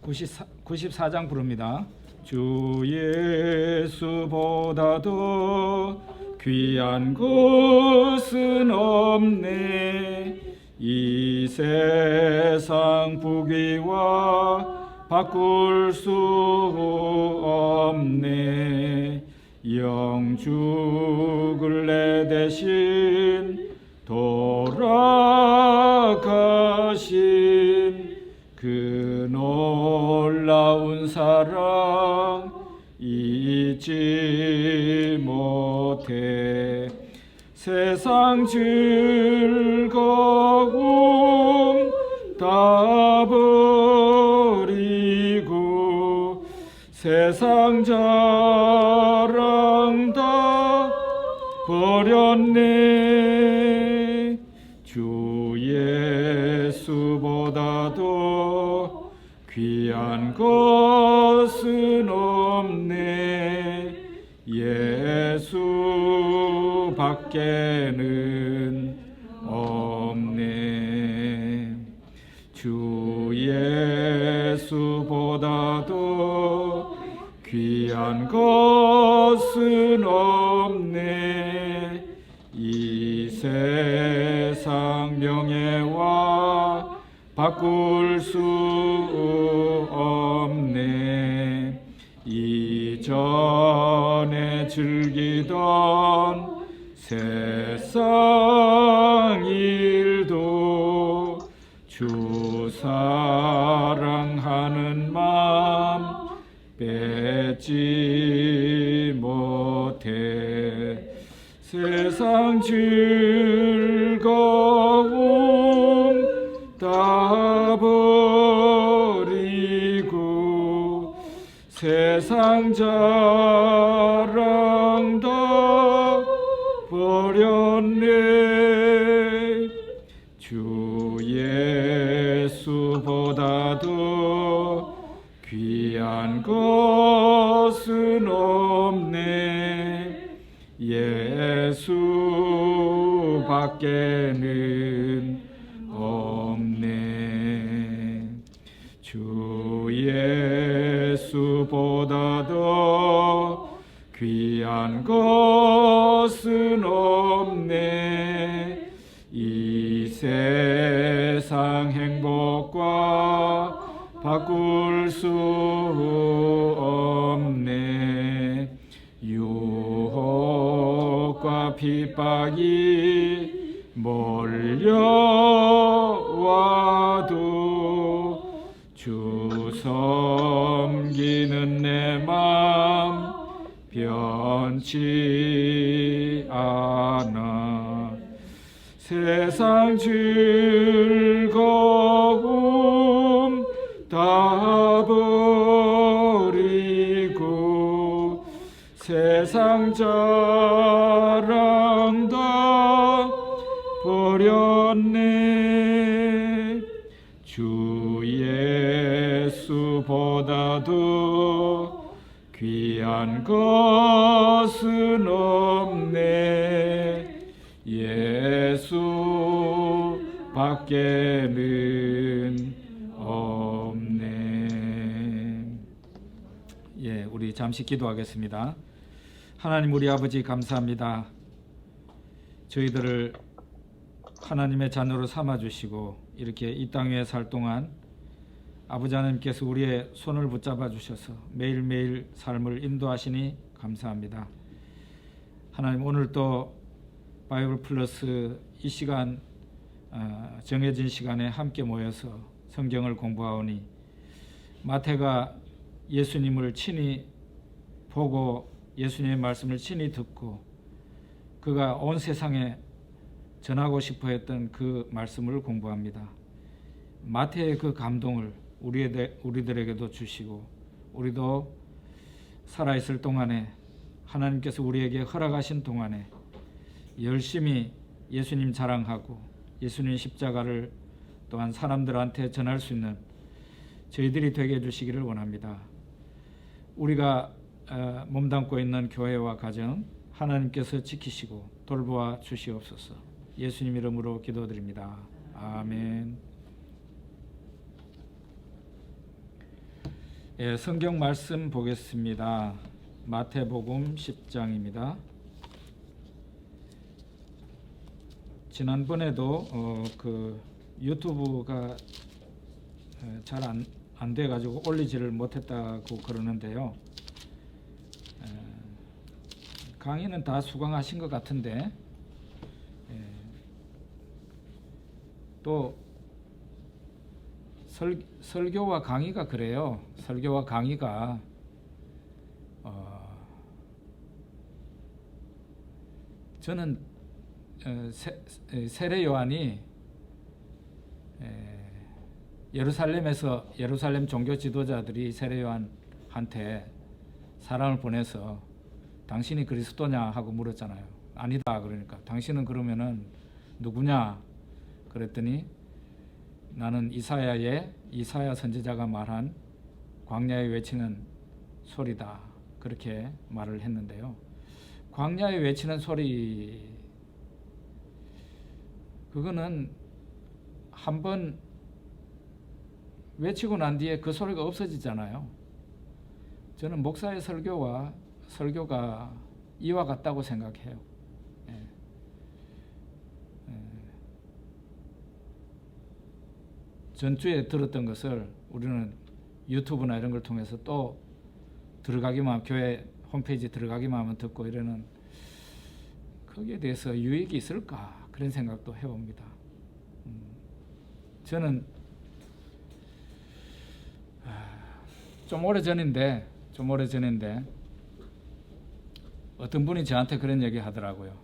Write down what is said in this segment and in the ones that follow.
94장 부릅니다. 주 예수보다도 귀한 것은 없네. 이 세상 부귀와 바꿀 수 없네. 영죽을 내 대신 돌아가신 그 놀라운 사랑 잊지 못해. 세상 즐거움 다 버리고 세상 자랑 다 버렸네. 주 예수보다도 귀한 것은 없네. 예수 밖에는 없네. 주 예수보다도 귀한 것은 없네. 이 세상 명예와 바꿀 수 없네. 이전에 즐기던 세상 일도 주 사랑하는 마음 뺏지 못해. 세상 즐거움 다 버리고 세상 자랑 다 버렸네. 주 예수보다도 귀한 것은 없네. 예수 밖에는 없네. 주 예수보다도 귀한 것은 없네. 이 세상 행복과 바꿀 수 없네. 유혹과 핍박이 몰려와도 주 섬기는 내 맘 변치 않아. 세상 즐거움 다 버리고 세상 자랑 다 버렸네. 주 예수보다도 귀한 것은 없네. 예수 밖에는 없네. 예, 우리 잠시 기도하겠습니다. 하나님 우리 아버지 감사합니다. 저희들을 하나님의 자녀로 삼아주시고 이렇게 이 땅에 살 동안 아버지 하나님께서 우리의 손을 붙잡아 주셔서 매일매일 삶을 인도하시니 감사합니다. 하나님 오늘 또 바이블 플러스 이 시간 정해진 시간에 함께 모여서 성경을 공부하오니 마태가 예수님을 친히 보고 예수님의 말씀을 친히 듣고 그가 온 세상에 전하고 싶어 했던 그 말씀을 공부합니다. 마태의 그 감동을 우리들에게도 주시고 우리도 살아있을 동안에 하나님께서 우리에게 허락하신 동안에 열심히 예수님 자랑하고 예수님 십자가를 또한 사람들한테 전할 수 있는 저희들이 되게 해주시기를 원합니다. 우리가 몸담고 있는 교회와 가정 하나님께서 지키시고 돌보아 주시옵소서. 예수님 이름으로 기도드립니다. 아멘. 예, 성경 말씀 보겠습니다. 마태복음 10장입니다. 지난번에도 그 유튜브가 잘 안 돼가지고 올리지를 못했다고 그러는데요. 강의는 다 수강하신 것 같은데 또 설교와 강의가 그래요. 설교와 강의가 저는 세례 요한이 예루살렘 종교 지도자들이 세례 요한한테 사람을 보내서 당신이 그리스도냐 하고 물었잖아요. 아니다 그러니까 당신은 그러면은 누구냐 그랬더니 나는 이사야 선지자가 말한 광야에 외치는 소리다 그렇게 말을 했는데요. 광야에 외치는 소리 그거는 한번 외치고 난 뒤에 그 소리가 없어지잖아요. 저는 목사의 설교가 이와 같다고 생각해요. 전주에 들었던 것을 우리는 유튜브나 이런 걸 통해서 또 들어가기만 하면 교회 홈페이지 들어가기만 하면 듣고 이러는 거기에 대해서 유익이 있을까 그런 생각도 해봅니다. 저는 좀 오래전인데 어떤 분이 저한테 그런 얘기 하더라고요.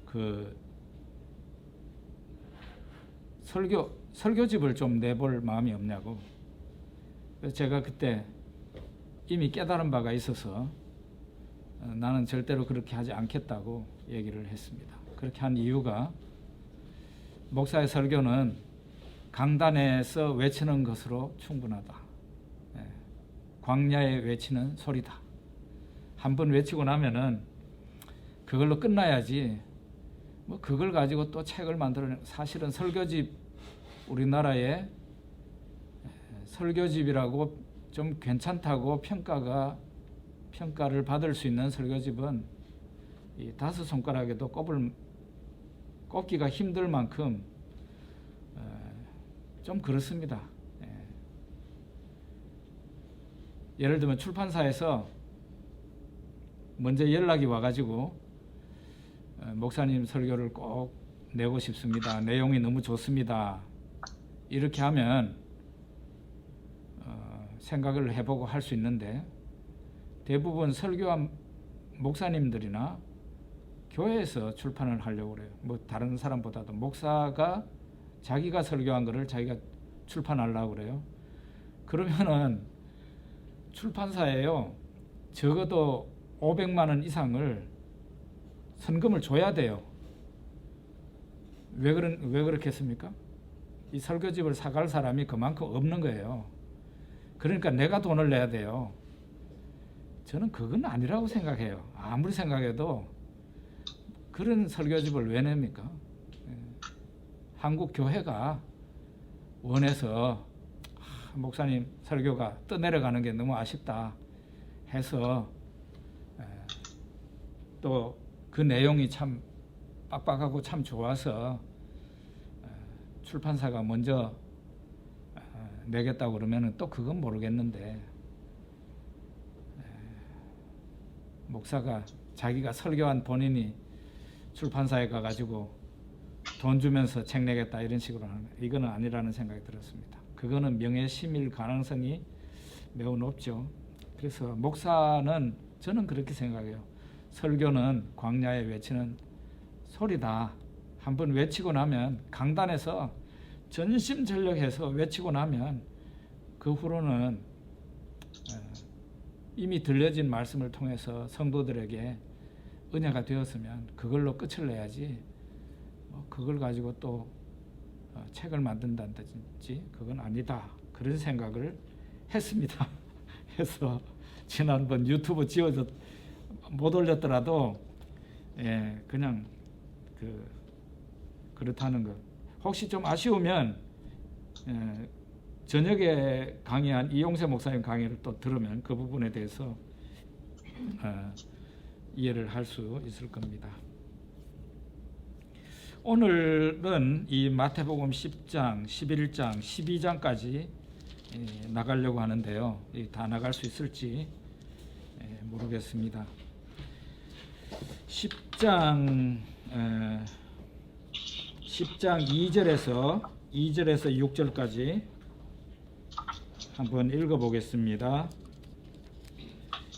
그 설교집을 좀 내볼 마음이 없냐고. 그래서 제가 그때 이미 깨달은 바가 있어서 나는 절대로 그렇게 하지 않겠다고 얘기를 했습니다. 그렇게 한 이유가 목사의 설교는 강단에서 외치는 것으로 충분하다. 광야에 외치는 소리다. 한번 외치고 나면은 그걸로 끝나야지 뭐 그걸 가지고 또 책을 만들어내. 사실은 설교집 우리나라에 설교집이라고 좀 괜찮다고 평가를 받을 수 있는 설교집은 이 5손가락에도 꼽기가 힘들 만큼 좀 그렇습니다. 예를 들면 출판사에서 먼저 연락이 와가지고 목사님 설교를 꼭 내고 싶습니다. 내용이 너무 좋습니다. 이렇게 하면 생각을 해보고 할 수 있는데 대부분 설교한 목사님들이나 교회에서 출판을 하려고 그래요. 뭐 다른 사람보다도 목사가 자기가 설교한 거를 자기가 출판하려고 그래요. 그러면은 출판사에요. 적어도 500만 원 이상을 선금을 줘야 돼요. 왜 그렇겠습니까? 이 설교집을 사갈 사람이 그만큼 없는 거예요. 그러니까 내가 돈을 내야 돼요. 저는 그건 아니라고 생각해요. 아무리 생각해도 그런 설교집을 왜 냅니까? 한국 교회가 원해서 목사님 설교가 떠내려가는 게 너무 아쉽다 해서 또 그 내용이 참 빡빡하고 참 좋아서 출판사가 먼저 내겠다고 그러면 또 그건 모르겠는데 목사가 자기가 설교한 본인이 출판사에 가가지고 돈 주면서 책 내겠다 이런 식으로 하는 거 이거는 아니라는 생각이 들었습니다. 그거는 명예심일 가능성이 매우 높죠. 그래서 목사는 저는 그렇게 생각해요. 설교는 광야에 외치는 소리다. 한번 외치고 나면 강단에서 전심전력해서 외치고 나면 그 후로는 이미 들려진 말씀을 통해서 성도들에게 은혜가 되었으면 그걸로 끝을 내야지 그걸 가지고 또 책을 만든다든지 그건 아니다. 그런 생각을 했습니다. 해서 지난번 유튜브 지워서 못 올렸더라도 그냥 그렇다는 거. 혹시 좀 아쉬우면 저녁에 강의한 이용세 목사님 강의를 또 들으면 그 부분에 대해서 이해를 할 수 있을 겁니다. 오늘은 이 마태복음 10장, 11장, 12장까지 나가려고 하는데요. 다 나갈 수 있을지 모르겠습니다. 10장 2절에서 6절까지 한번 읽어보겠습니다.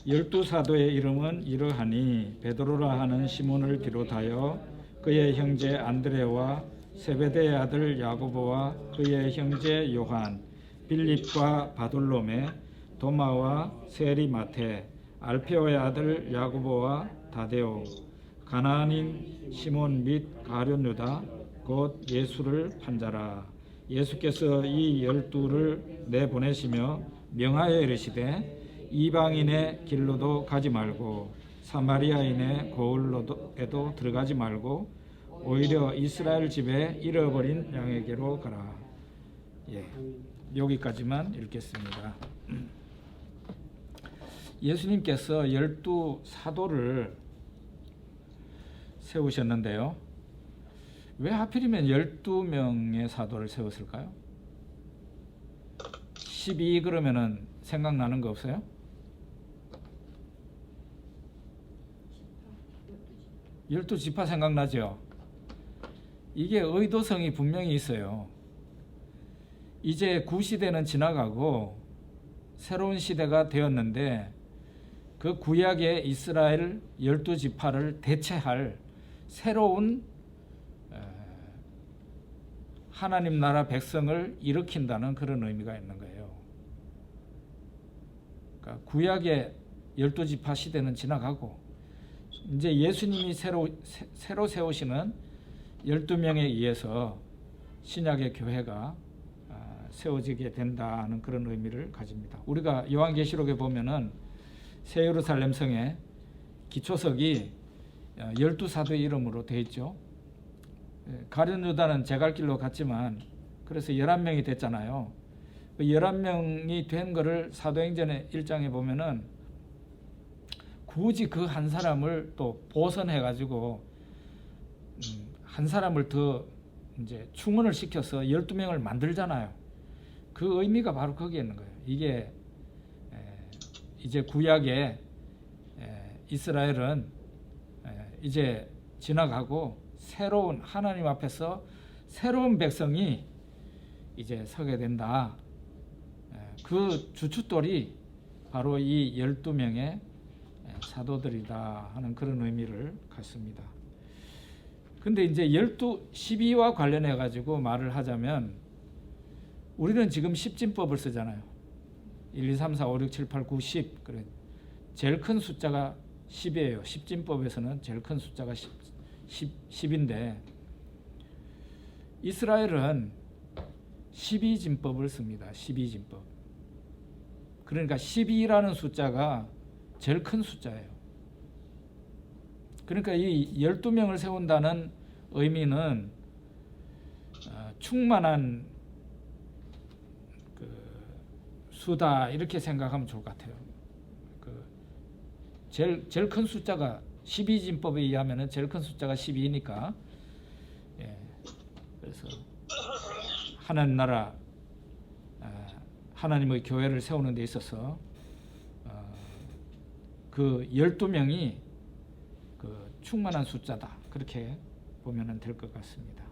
12사도의 이름은 이러하니 베드로라 하는 시몬을 비롯하여 그의 형제 안드레와 세베대의 아들 야고보와 그의 형제 요한, 빌립과 바돌로메, 도마와 세리마테, 알페오의 아들 야고보와 다데오, 가나안인 시몬 및 가룟 유다 곧 예수를 판자라. 예수께서 이 12를 내보내시며 명하여 이르시되 이방인의 길로도 가지 말고 사마리아인의 고을로에도 들어가지 말고 오히려 이스라엘 집에 잃어버린 양에게로 가라. 여기까지만 읽겠습니다. 예수님께서 12사도를 세우셨는데요. 왜 하필이면 12명의 사도를 세웠을까요? 12 그러면은 생각나는 거 없어요? 12지파 생각나죠? 이게 의도성이 분명히 있어요. 이제 구시대는 지나가고 새로운 시대가 되었는데 그 구약의 이스라엘 12지파를 대체할 새로운 하나님 나라 백성을 일으킨다는 그런 의미가 있는 거예요. 그러니까 구약의 12지파 시대는 지나가고 이제 예수님이 새로 세우시는 12명에 의해서 신약의 교회가 세워지게 된다는 그런 의미를 가집니다. 우리가 요한계시록에 보면은 새 예루살렘 성의 기초석이 12사도의 이름으로 되어 있죠. 가룟 유다는 제 갈 길로 갔지만 그래서 11명이 됐잖아요. 11명이 된 거를 사도행전의 1장에 보면은 굳이 그 한 사람을 또 보선해 가지고 한 사람을 더 이제 충원을 시켜서 12명을 만들잖아요. 그 의미가 바로 거기에 있는 거예요. 이게 이제 구약의 이스라엘은 이제 지나가고 새로운 하나님 앞에서 새로운 백성이 이제 서게 된다. 그 주춧돌이 바로 이 12명의 사도들이다 하는 그런 의미를 갖습니다. 근데 이제 12와 관련해 가지고 말을 하자면 우리는 지금 십진법을 쓰잖아요. 1, 2, 3, 4, 5, 6, 7, 8, 9, 10. 그래. 제일 큰 숫자가 10이에요. 십진법에서는 제일 큰 숫자가 10인데 이스라엘은 12진법을 씁니다. 12진법. 그러니까 12라는 숫자가 제일 큰 숫자예요. 그러니까 이 12명을 세운다는 의미는 충만한 그 수다 이렇게 생각하면 좋을 것 같아요. 그 제일 큰 숫자가 12진법에 의하면 제일 큰 숫자가 12니까 그래서 하나님 나라 하나님의 교회를 세우는 데 있어서 그 12명이 그 충만한 숫자다. 그렇게 보면 될 것 같습니다.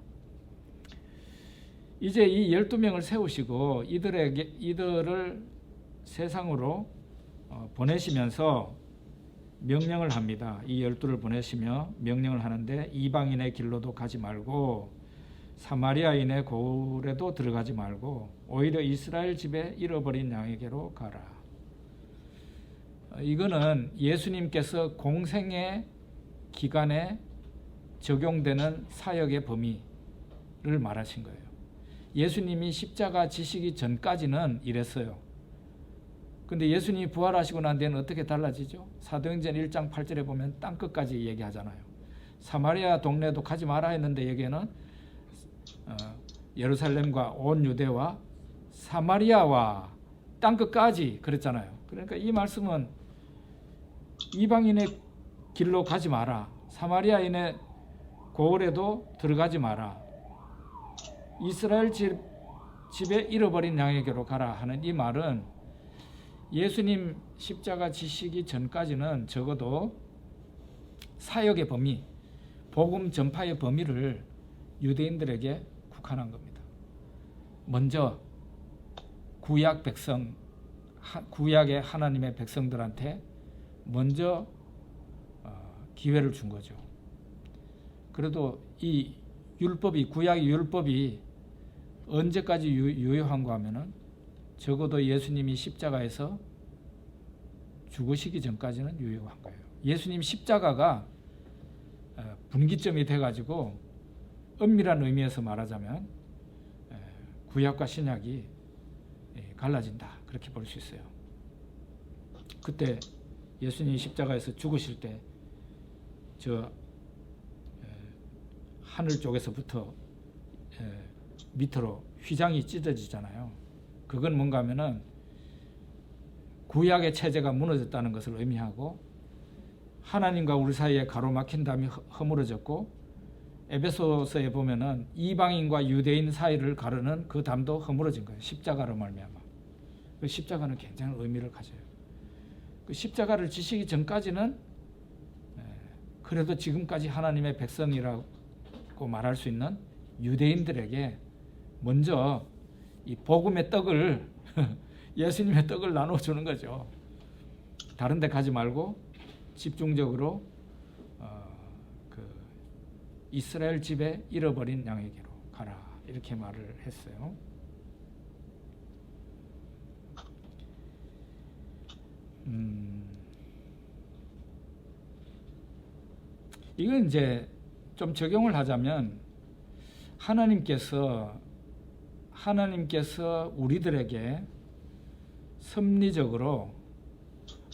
이제 이 12명을 세우시고 이들을 세상으로 보내시면서 명령을 합니다. 이 12를 보내시며 명령을 하는데 이방인의 길로도 가지 말고 사마리아인의 고을에도 들어가지 말고 오히려 이스라엘 집에 잃어버린 양에게로 가라. 이거는 예수님께서 공생의 기간에 적용되는 사역의 범위를 말하신 거예요. 예수님이 십자가 지시기 전까지는 이랬어요. 근데 예수님이 부활하시고 난 뒤에는 어떻게 달라지죠? 사도행전 1장 8절에 보면 땅끝까지 얘기하잖아요. 사마리아 동네도 가지 마라 했는데 여기에는 예루살렘과 온 유대와 사마리아와 땅끝까지 그랬잖아요. 그러니까 이 말씀은 이방인의 길로 가지 마라. 사마리아인의 고을에도 들어가지 마라. 이스라엘 집에 잃어버린 양에게로 가라 하는 이 말은 예수님 십자가 지시기 전까지는 적어도 사역의 범위, 복음 전파의 범위를 유대인들에게 국한한 겁니다. 먼저 구약 백성, 구약의 하나님의 백성들한테 먼저 기회를 준 거죠. 그래도 이 율법이, 구약의 율법이 언제까지 유효한가 하면은 적어도 예수님이 십자가에서 죽으시기 전까지는 유효한 거예요. 예수님 십자가가 분기점이 돼가지고 엄밀한 의미에서 말하자면 구약과 신약이 갈라진다, 그렇게 볼 수 있어요. 그때 예수님이 십자가에서 죽으실 때 저 하늘 쪽에서부터 밑으로 휘장이 찢어지잖아요. 그건 뭔가 하면은 구약의 체제가 무너졌다는 것을 의미하고 하나님과 우리 사이에 가로막힌 담이 허물어졌고, 에베소서에 보면은 이방인과 유대인 사이를 가르는 그 담도 허물어진 거예요. 십자가로 말미암아. 그 십자가는 굉장히 의미를 가져요. 그 십자가를 지시기 전까지는 그래도 지금까지 하나님의 백성이라고 말할 수 있는 유대인들에게 먼저 이 복음의 떡을 예수님의 떡을 나눠주는 거죠. 다른 데 가지 말고 집중적으로 그 이스라엘 집에 잃어버린 양에게로 가라, 이렇게 말을 했어요. 이건 이제 좀 적용을 하자면 하나님께서 우리들에게 섭리적으로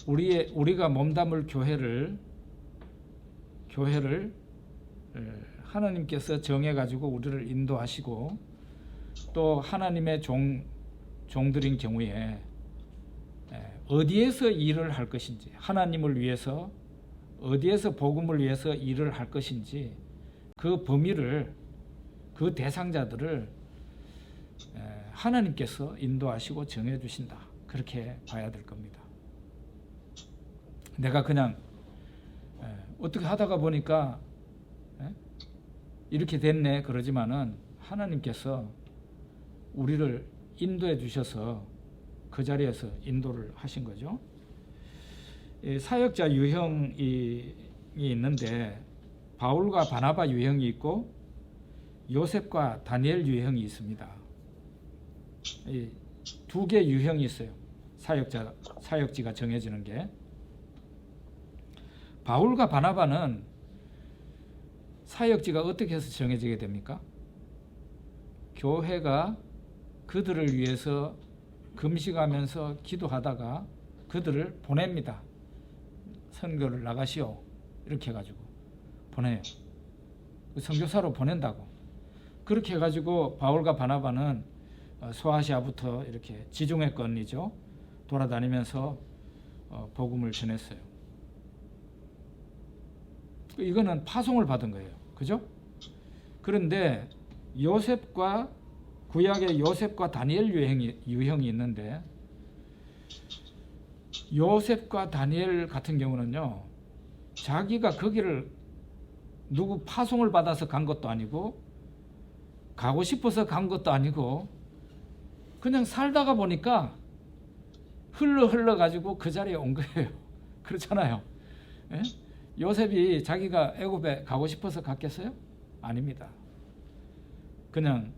우리가 몸담을 교회를 하나님께서 정해가지고 우리를 인도하시고, 또 하나님의 종들인 경우에 어디에서 일을 할 것인지, 하나님을 위해서 어디에서 복음을 위해서 일을 할 것인지 그 범위를, 그 대상자들을 하나님께서 인도하시고 정해주신다, 그렇게 봐야 될 겁니다. 내가 그냥 어떻게 하다가 보니까 이렇게 됐네 그러지만은 하나님께서 우리를 인도해 주셔서 그 자리에서 인도를 하신 거죠. 사역자 유형이 있는데 바울과 바나바 유형이 있고 요셉과 다니엘 유형이 있습니다. 두 개의 유형이 있어요. 사역지가 정해지는 게. 바울과 바나바는 사역지가 어떻게 해서 정해지게 됩니까? 교회가 그들을 위해서 금식하면서 기도하다가 그들을 보냅니다. 선교를 나가시오, 이렇게 해가지고 보내요. 선교사로 보낸다고. 그렇게 해가지고 바울과 바나바는 소아시아부터 이렇게 지중해권이죠, 돌아다니면서 복음을 전했어요. 이거는 파송을 받은 거예요. 그죠? 그런데 구약의 요셉과 다니엘 유형이 있는데, 요셉과 다니엘 같은 경우는요, 자기가 거기를 누구 파송을 받아서 간 것도 아니고 가고 싶어서 간 것도 아니고 그냥 살다가 보니까 흘러가지고 그 자리에 온 거예요. 그렇잖아요. 예? 요셉이 자기가 애굽에 가고 싶어서 갔겠어요? 아닙니다. 그냥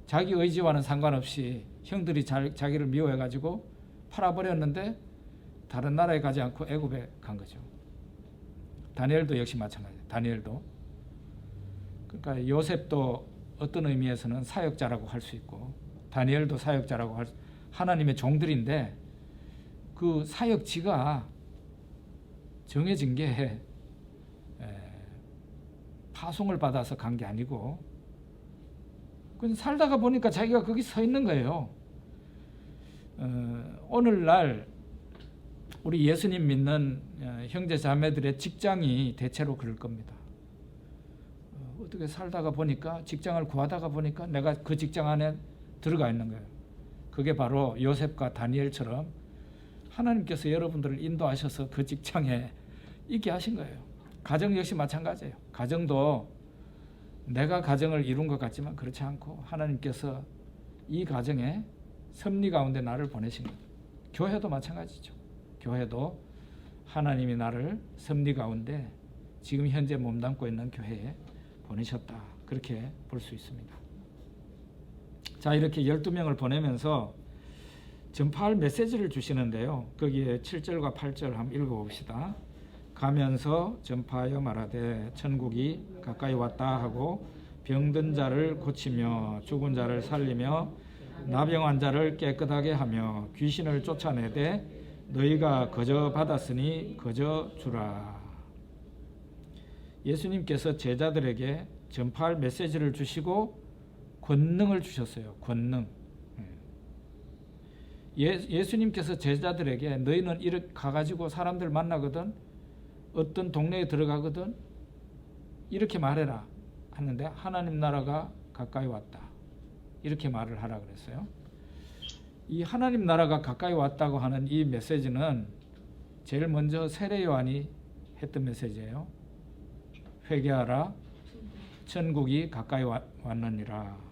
자기 의지와는 상관없이 형들이 자기를 미워해가지고 팔아버렸는데 다른 나라에 가지 않고 애굽에 간 거죠. 다니엘도 역시 마찬가지예요. 다니엘도. 그러니까 요셉도 어떤 의미에서는 사역자라고 할 수 있고 다니엘도 사역자라고 하나님의 종들인데, 그 사역지가 정해진 게 파송을 받아서 간 게 아니고 근데 살다가 보니까 자기가 거기 서 있는 거예요. 오늘날 우리 예수님 믿는 형제 자매들의 직장이 대체로 그럴 겁니다. 어떻게 살다가 보니까, 직장을 구하다가 보니까 내가 그 직장 안에 들어가 있는 거예요. 그게 바로 요셉과 다니엘처럼 하나님께서 여러분들을 인도하셔서 그 직장에 있게 하신 거예요. 가정 역시 마찬가지예요. 가정도 내가 가정을 이룬 것 같지만 그렇지 않고 하나님께서 이 가정에 섭리 가운데 나를 보내신 거예요. 교회도 마찬가지죠. 교회도 하나님이 나를 섭리 가운데 지금 현재 몸담고 있는 교회에 보내셨다. 그렇게 볼 수 있습니다. 자, 이렇게 12명을 보내면서 전파할 메시지를 주시는데요. 거기에 7절과 8절 한번 읽어봅시다. 가면서 전파하여 말하되 천국이 가까이 왔다 하고 병든 자를 고치며 죽은 자를 살리며 나병한 자를 깨끗하게 하며 귀신을 쫓아내되 너희가 거저 받았으니 거저 주라. 예수님께서 제자들에게 전파할 메시지를 주시고 권능을 주셨어요. 권능. 예수님께서 제자들에게 너희는 이렇게 가가지고 사람들 만나거든, 어떤 동네에 들어가거든 이렇게 말해라 하는데 하나님 나라가 가까이 왔다 이렇게 말을 하라 그랬어요. 이 하나님 나라가 가까이 왔다고 하는 이 메시지는 제일 먼저 세례 요한이 했던 메시지예요. 회개하라 천국이 가까이 왔느니라.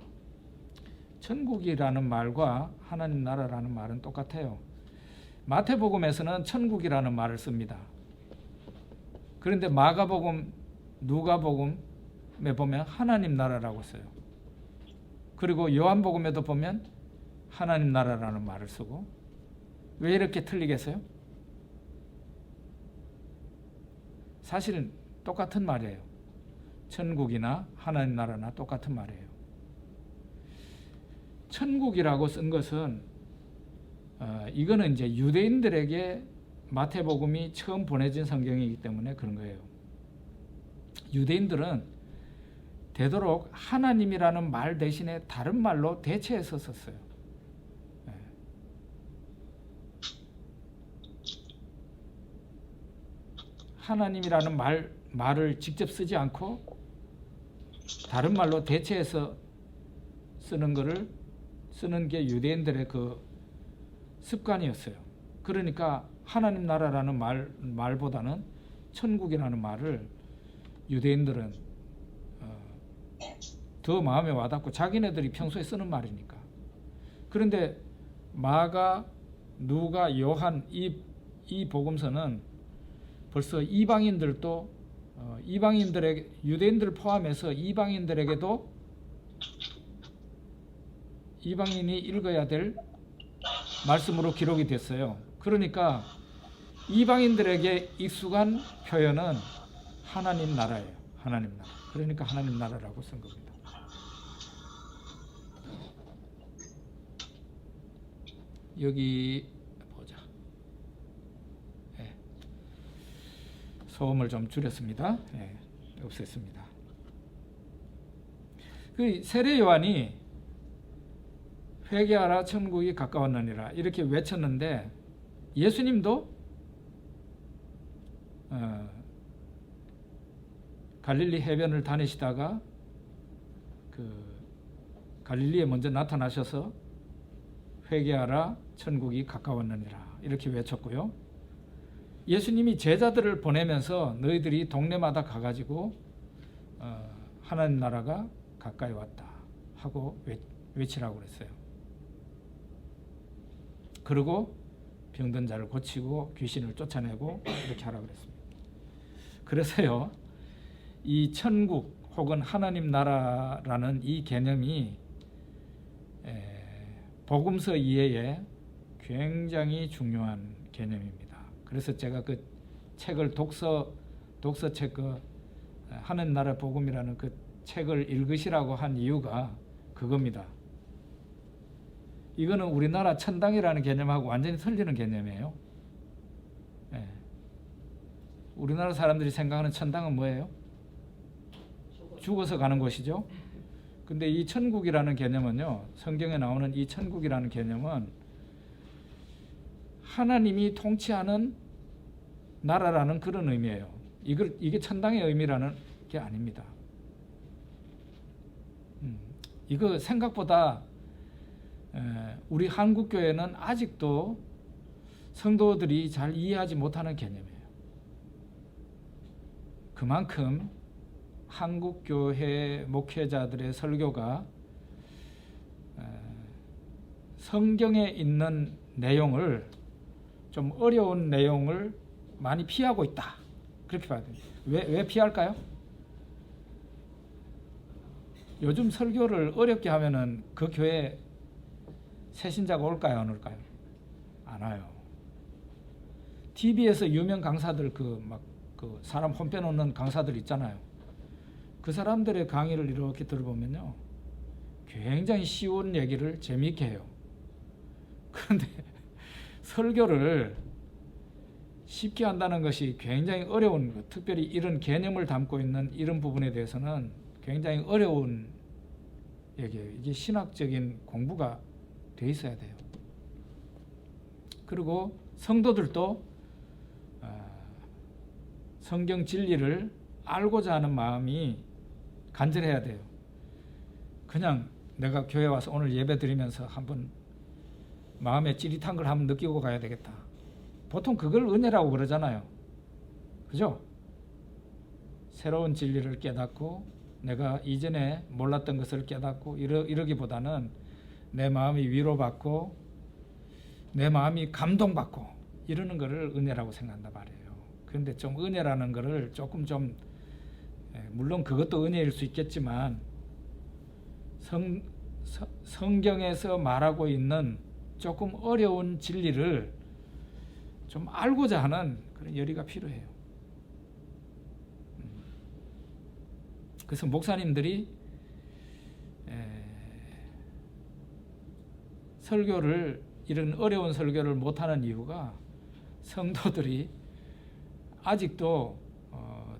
천국이라는 말과 하나님 나라라는 말은 똑같아요. 마태복음에서는 천국이라는 말을 씁니다. 그런데 마가복음, 누가복음에 보면 하나님 나라라고 써요. 그리고 요한복음에도 보면 하나님 나라라는 말을 쓰고. 왜 이렇게 틀리겠어요? 사실은 똑같은 말이에요. 천국이나 하나님 나라나 똑같은 말이에요. 천국이라고 쓴 것은 이거는 이제 유대인들에게 마태복음이 처음 보내진 성경이기 때문에 그런 거예요. 유대인들은 되도록 하나님이라는 말 대신에 다른 말로 대체해서 썼어요. 하나님이라는 말을 직접 쓰지 않고 다른 말로 대체해서 쓰는 게 유대인들의 그 습관이었어요. 그러니까 하나님 나라라는 말보다는 천국이라는 말을 유대인들은 더 마음에 와닿고 자기네들이 평소에 쓰는 말이니까. 그런데 마가, 누가, 요한 이 복음서는 벌써 이방인들도 이방인들에게, 유대인들 포함해서 이방인들에게도 이방인이 읽어야 될 말씀으로 기록이 됐어요. 그러니까 이방인들에게 익숙한 표현은 하나님 나라예요. 하나님 나라. 그러니까 하나님 나라라고 쓴 겁니다. 여기 보자. 네. 소음을 좀 줄였습니다. 네. 없앴습니다. 그 세례 요한이 회개하라 천국이 가까웠느니라 이렇게 외쳤는데 예수님도 갈릴리 해변을 다니시다가 그 갈릴리에 먼저 나타나셔서 회개하라 천국이 가까웠느니라 이렇게 외쳤고요. 예수님이 제자들을 보내면서 너희들이 동네마다 가가지고 하나님 나라가 가까이 왔다 하고 외치라고 그랬어요. 그리고 병든 자를 고치고 귀신을 쫓아내고 이렇게 하라고 그랬습니다. 그래서요, 이 천국 혹은 하나님 나라라는 이 개념이 복음서 이해에 굉장히 중요한 개념입니다. 그래서 제가 그 책을 독서책 하나님 나라 복음이라는 그 책을 읽으시라고 한 이유가 그겁니다. 이거는 우리나라 천당이라는 개념하고 완전히 틀리는 개념이에요. 우리나라 사람들이 생각하는 천당은 뭐예요? 죽어서 가는 곳이죠. 근데 이 천국이라는 개념은요, 성경에 나오는 이 천국이라는 개념은 하나님이 통치하는 나라라는 그런 의미예요. 이게 천당의 의미라는 게 아닙니다. 이거 생각보다 우리 한국교회는 아직도 성도들이 잘 이해하지 못하는 개념이에요. 그만큼 한국교회 목회자들의 설교가 성경에 있는 내용을, 좀 어려운 내용을 많이 피하고 있다, 그렇게 봐야 됩니다. 왜 피할까요? 요즘 설교를 어렵게 하면은 그 교회 새신자가 올까요, 안 올까요? 안 와요. TV에서 유명 강사들, 그 사람 혼 빼놓는 강사들 있잖아요. 그 사람들의 강의를 이렇게 들어보면요, 굉장히 쉬운 얘기를 재미있게 해요. 그런데 설교를 쉽게 한다는 것이 굉장히 어려운 것, 특별히 이런 개념을 담고 있는 이런 부분에 대해서는 굉장히 어려운 얘기예요. 이게 신학적인 공부가 돼 있어야 돼요. 그리고 성도들도 성경 진리를 알고자 하는 마음이 간절해야 돼요. 그냥 내가 교회 와서 오늘 예배 드리면서 한번 마음에 찌릿한 걸 한번 느끼고 가야 되겠다, 보통 그걸 은혜라고 그러잖아요. 그죠? 새로운 진리를 깨닫고 내가 이전에 몰랐던 것을 깨닫고 이러기보다는 내 마음이 위로받고 내 마음이 감동받고 이러는 것을 은혜라고 생각한단 말이에요. 그런데 좀 은혜라는 것을 조금 좀, 물론 그것도 은혜일 수 있겠지만 성경에서 말하고 있는 조금 어려운 진리를 좀 알고자 하는 그런 열의가 필요해요. 그래서 목사님들이 설교를, 이런 어려운 설교를 못하는 이유가 성도들이 아직도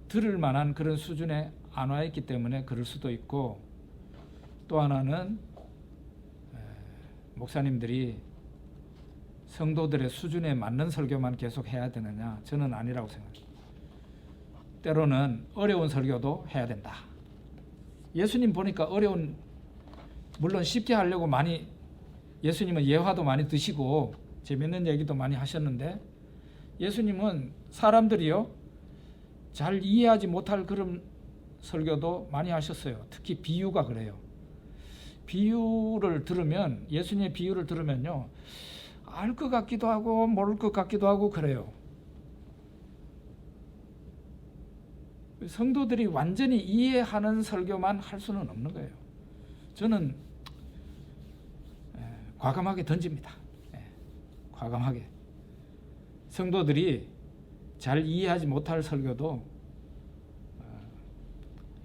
들을 만한 그런 수준에 안 와 있기 때문에 그럴 수도 있고, 또 하나는 목사님들이 성도들의 수준에 맞는 설교만 계속 해야 되느냐, 저는 아니라고 생각합니다. 때로는 어려운 설교도 해야 된다. 예수님 보니까 어려운, 물론 쉽게 하려고 많이, 예수님은 예화도 많이 드시고 재밌는 얘기도 많이 하셨는데, 예수님은 사람들이요 잘 이해하지 못할 그런 설교도 많이 하셨어요. 특히 비유가 그래요. 비유를 들으면, 예수님의 비유를 들으면요, 알 것 같기도 하고 모를 것 같기도 하고 그래요. 성도들이 완전히 이해하는 설교만 할 수는 없는 거예요. 저는 과감하게 던집니다. 과감하게. 성도들이 잘 이해하지 못할 설교도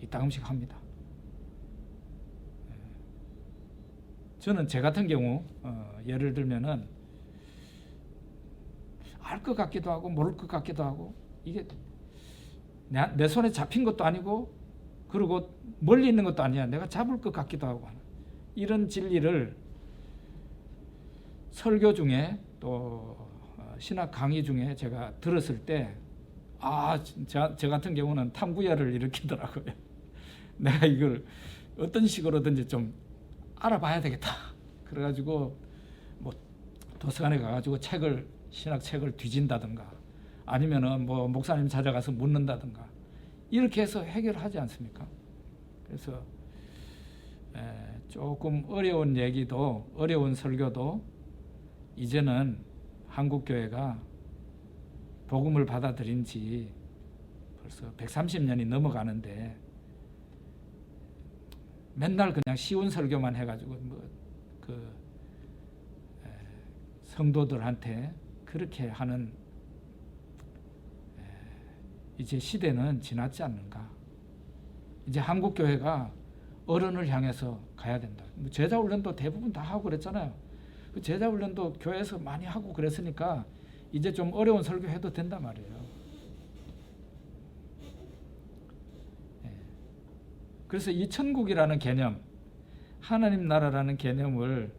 이따금씩 합니다. 저는 제 같은 경우 예를 들면은 알 것 같기도 하고 모를 것 같기도 하고, 이게 내 손에 잡힌 것도 아니고 그리고 멀리 있는 것도 아니야, 내가 잡을 것 같기도 하고 하는 이런 진리를 설교 중에 또 신학 강의 중에 제가 들었을 때, 저 같은 경우는 탐구열을 일으키더라고요. 내가 이걸 어떤 식으로든지 좀 알아봐야 되겠다. 그래가지고 뭐 도서관에 가가지고 신학 책을 뒤진다든가, 아니면은 뭐 목사님 찾아가서 묻는다든가, 이렇게 해서 해결하지 않습니까? 그래서 조금 어려운 얘기도, 어려운 설교도 이제는 한국 교회가 복음을 받아들인 지 벌써 130년이 넘어가는데, 맨날 그냥 쉬운 설교만 해가지고 성도들한테 그렇게 하는 이제 시대는 지났지 않는가. 이제 한국 교회가 어른을 향해서 가야 된다. 제자 훈련도 대부분 다 하고 그랬잖아요. 그 제자 훈련도 교회에서 많이 하고 그랬으니까 이제 좀 어려운 설교해도 된단 말이에요. 그래서 이 천국이라는 개념, 하나님 나라라는 개념을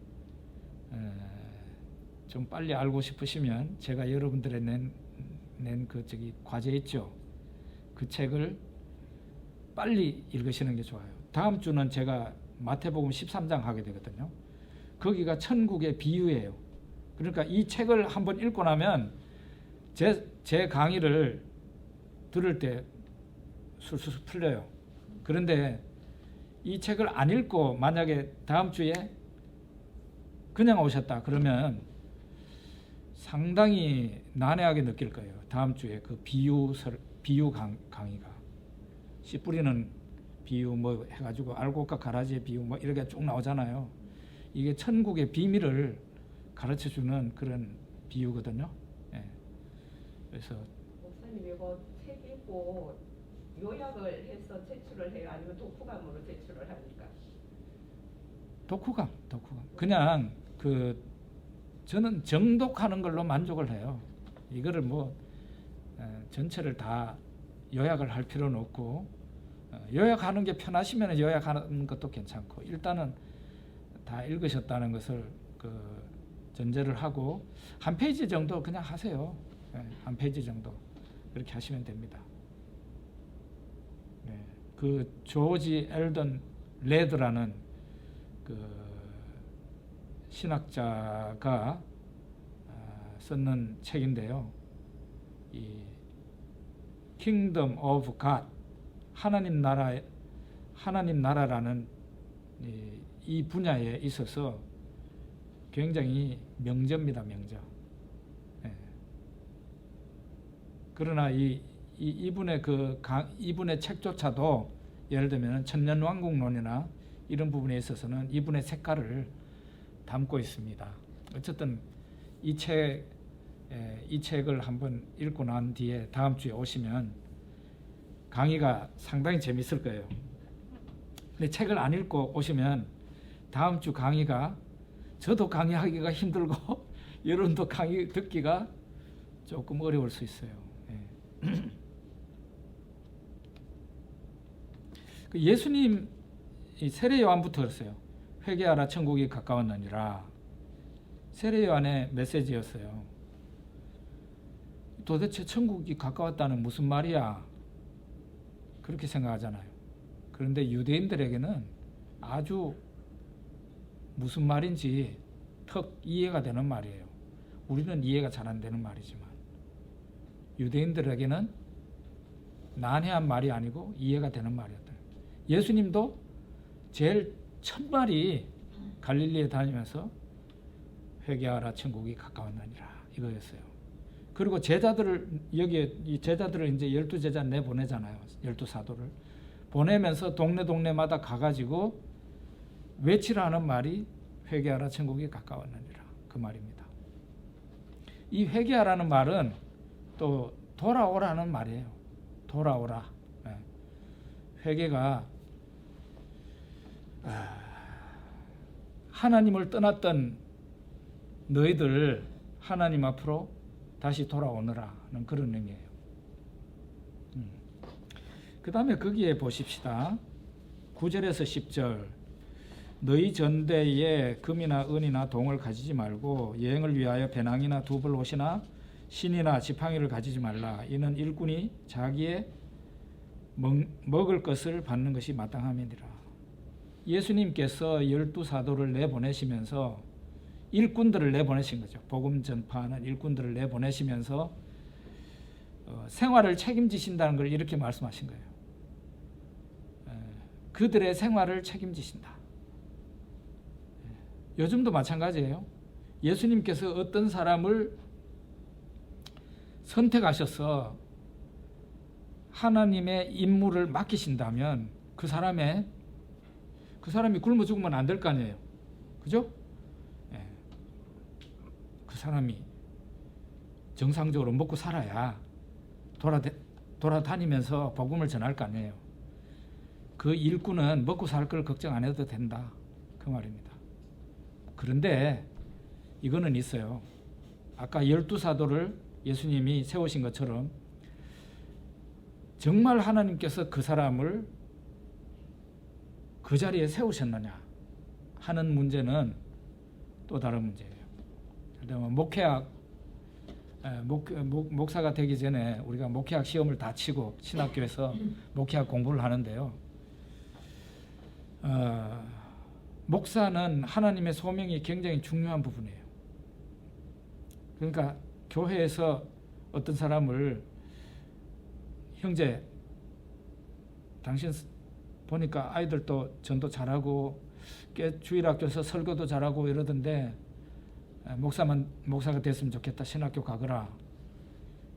좀 빨리 알고 싶으시면 제가 여러분들의 낸 그 과제 있죠. 그 책을 빨리 읽으시는 게 좋아요. 다음 주는 제가 마태복음 13장 하게 되거든요. 거기가 천국의 비유예요. 그러니까 이 책을 한번 읽고 나면 제 강의를 들을 때 술술 풀려요. 그런데 이 책을 안 읽고 만약에 다음 주에 그냥 오셨다 그러면 상당히 난해하게 느낄 거예요. 다음 주에 그 비유 강의가 씨 뿌리는 비유 뭐 해가지고 알곡과 가라지의 비유 뭐 이렇게 쭉 나오잖아요. 이게 천국의 비밀을 가르쳐주는 그런 비유거든요. 예. 그래서 목사님 이거 책 읽고 요약을 해서 제출을 해요? 아니면 독후감으로 제출을 합니까? 독후감. 그냥 저는 정독하는 걸로 만족을 해요. 이거를 전체를 다 요약을 할 필요는 없고 요약하는 게 편하시면 요약하는 것도 괜찮고 일단은 다 읽으셨다는 것을 전제를 하고 한 페이지 정도 그냥 하세요. 한 페이지 정도 그렇게 하시면 됩니다. 그 조지 엘던 레드라는 그 신학자가 썼는 책인데요. 이 Kingdom of God 하나님 나라라는 이 분야에 있어서 굉장히 명저입니다. 명저. 그러나 이분의 이분의 책조차도 예를 들면 천년왕국론이나 이런 부분에 있어서는 이분의 색깔을 담고 있습니다. 어쨌든 이 책을 한번 읽고 난 뒤에 다음 주에 오시면 강의가 상당히 재밌을 거예요. 근데 책을 안 읽고 오시면 다음 주 강의가 저도 강의하기가 힘들고 여러분도 강의 듣기가 조금 어려울 수 있어요. 예수님 세례 요한부터 그랬어요. 회개하라 천국이 가까웠느니라. 세례 요한의 메시지였어요. 도대체 천국이 가까웠다는 무슨 말이야? 그렇게 생각하잖아요. 그런데 유대인들에게는 아주 무슨 말인지 턱 이해가 되는 말이에요. 우리는 이해가 잘 안 되는 말이지만 유대인들에게는 난해한 말이 아니고 이해가 되는 말이었다. 예수님도 제일 첫 말이 갈릴리에 다니면서 회개하라 천국이 가까웠느니라 이거였어요. 그리고 제자들을 이 제자들을 이제 12제자 내보내잖아요. 12사도를 보내면서 동네마다 가가지고 외치라는 말이 회개하라 천국이 가까웠느니라 그 말입니다. 이 회개하라는 말은 또 돌아오라는 말이에요. 돌아오라. 회개가 하나님을 떠났던 너희들 하나님 앞으로 다시 돌아오너라는 그런 의미예요. 그 다음에 거기에 보십시다. 9절에서 10절 너희 전대에 금이나 은이나 동을 가지지 말고 여행을 위하여 배낭이나 두벌옷이나 신이나 지팡이를 가지지 말라. 이는 일꾼이 자기의 먹을 것을 받는 것이 마땅함이니라. 예수님께서 12사도를 내보내시면서 일꾼들을 내보내신 거죠. 복음 전파하는 일꾼들을 내보내시면서 생활을 책임지신다는 걸 이렇게 말씀하신 거예요. 그들의 생활을 책임지신다. 요즘도 마찬가지예요. 예수님께서 어떤 사람을 선택하셔서 하나님의 임무를 맡기신다면 그 사람이 굶어 죽으면 안 될 거 아니에요. 그죠? 그 사람이 정상적으로 먹고 살아야 돌아다니면서 복음을 전할 거 아니에요. 그 일꾼은 먹고 살 걸 걱정 안 해도 된다. 그 말입니다. 그런데 이거는 있어요. 아까 12사도를 예수님이 세우신 것처럼 정말 하나님께서 그 사람을 그 자리에 세우셨느냐? 하는 문제는 또 다른 문제예요. 그다음에 목사가 되기 전에 우리가 목회학 시험을 다 치고 신학교에서 목회학 공부를 하는데요. 목사는 하나님의 소명이 굉장히 중요한 부분이에요. 그러니까 교회에서 어떤 사람을 형제, 당신 보니까 아이들도 전도 잘하고 주일학교에서 설교도 잘하고 이러던데 목사가 됐으면 좋겠다. 신학교 가거라.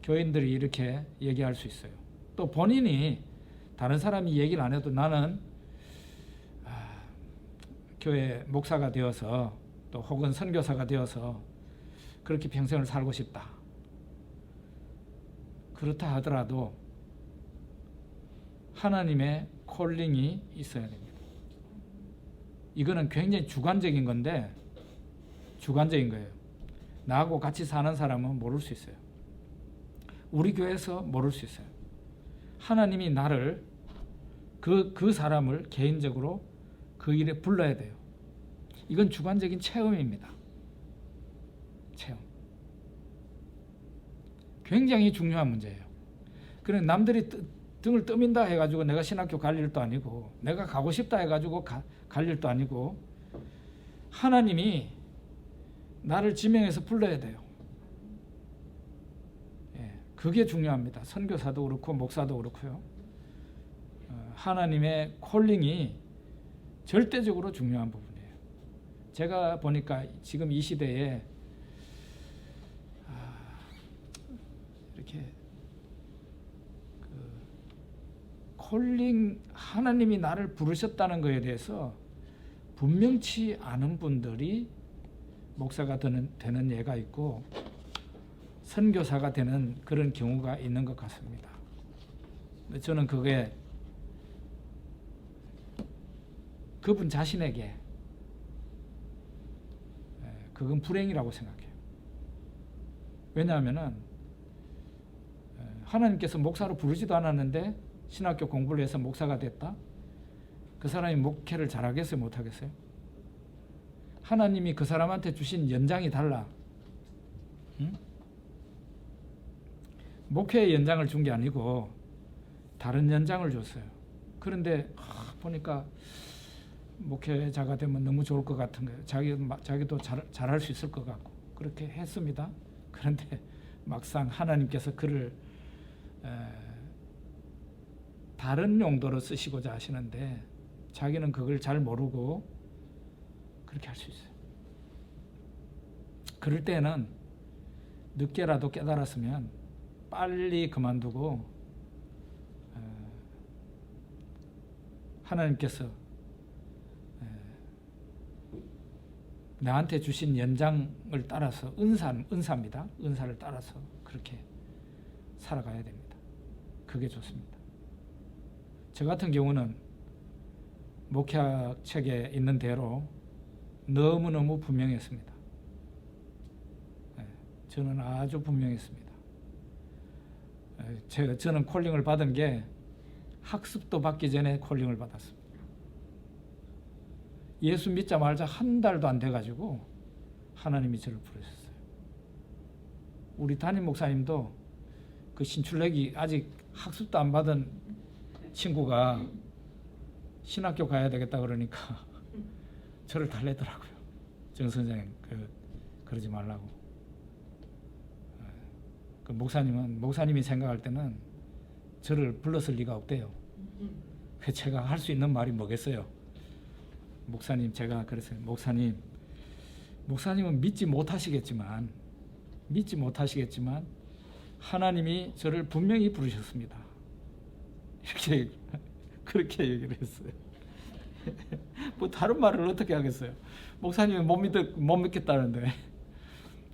교인들이 이렇게 얘기할 수 있어요. 또 본인이 다른 사람이 얘기를 안 해도 나는 교회 목사가 되어서 또 혹은 선교사가 되어서 그렇게 평생을 살고 싶다. 그렇다 하더라도 하나님의 콜링이 있어야 됩니다. 이거는 굉장히 주관적인 건데 주관적인 거예요. 나하고 같이 사는 사람은 모를 수 있어요. 우리 교회에서 모를 수 있어요. 하나님이 나를 그 사람을 개인적으로 그 일에 불러야 돼요. 이건 주관적인 체험입니다. 체험. 굉장히 중요한 문제예요. 그래 남들이 등을 떠민다 해가지고 내가 신학교 갈 일도 아니고 내가 가고 싶다 해가지고 갈 일도 아니고 하나님이 나를 지명해서 불러야 돼요. 예, 그게 중요합니다. 선교사도 그렇고 목사도 그렇고요. 하나님의 콜링이 절대적으로 중요한 부분이에요. 제가 보니까 지금 이 시대에 이렇게 콜링, 하나님이 나를 부르셨다는 것에 대해서 분명치 않은 분들이 목사가 되는 예가 있고 선교사가 되는 그런 경우가 있는 것 같습니다. 저는 그게 그분 자신에게 그건 불행이라고 생각해요. 왜냐하면은 하나님께서 목사로 부르지도 않았는데 신학교 공부를 해서 목사가 됐다? 그 사람이 목회를 잘하겠어요? 못하겠어요? 하나님이 그 사람한테 주신 연장이 달라. 응? 목회의 연장을 준 게 아니고 다른 연장을 줬어요. 그런데 보니까 목회자가 되면 너무 좋을 것 같은 거예요. 자기도 잘할 수 있을 것 같고 그렇게 했습니다. 그런데 막상 하나님께서 그를 다른 용도로 쓰시고자 하시는데 자기는 그걸 잘 모르고 그렇게 할 수 있어요. 그럴 때는 늦게라도 깨달았으면 빨리 그만두고 하나님께서 나한테 주신 연장을 따라서 은사입니다. 은사를 따라서 그렇게 살아가야 됩니다. 그게 좋습니다. 저 같은 경우는 목회학 책에 있는 대로 너무너무 분명했습니다. 저는 아주 분명했습니다. 저는 콜링을 받은 게 학습도 받기 전에 콜링을 받았습니다. 예수 믿자마자 한 달도 안 돼가지고 하나님이 저를 부르셨어요. 우리 담임 목사님도 그 신출내기 아직 학습도 안 받은 친구가 신학교 가야 되겠다 그러니까 저를 달래더라고요. 정 선생님 그러지 말라고. 그 목사님이 생각할 때는 저를 불렀을 리가 없대요. 제가 할 수 있는 말이 뭐겠어요? 목사님, 제가 그랬어요. 목사님은 믿지 못하시겠지만 하나님이 저를 분명히 부르셨습니다. 이렇게 그렇게 얘기를 했어요. 뭐 다른 말을 어떻게 하겠어요? 목사님은 못 믿겠다는데.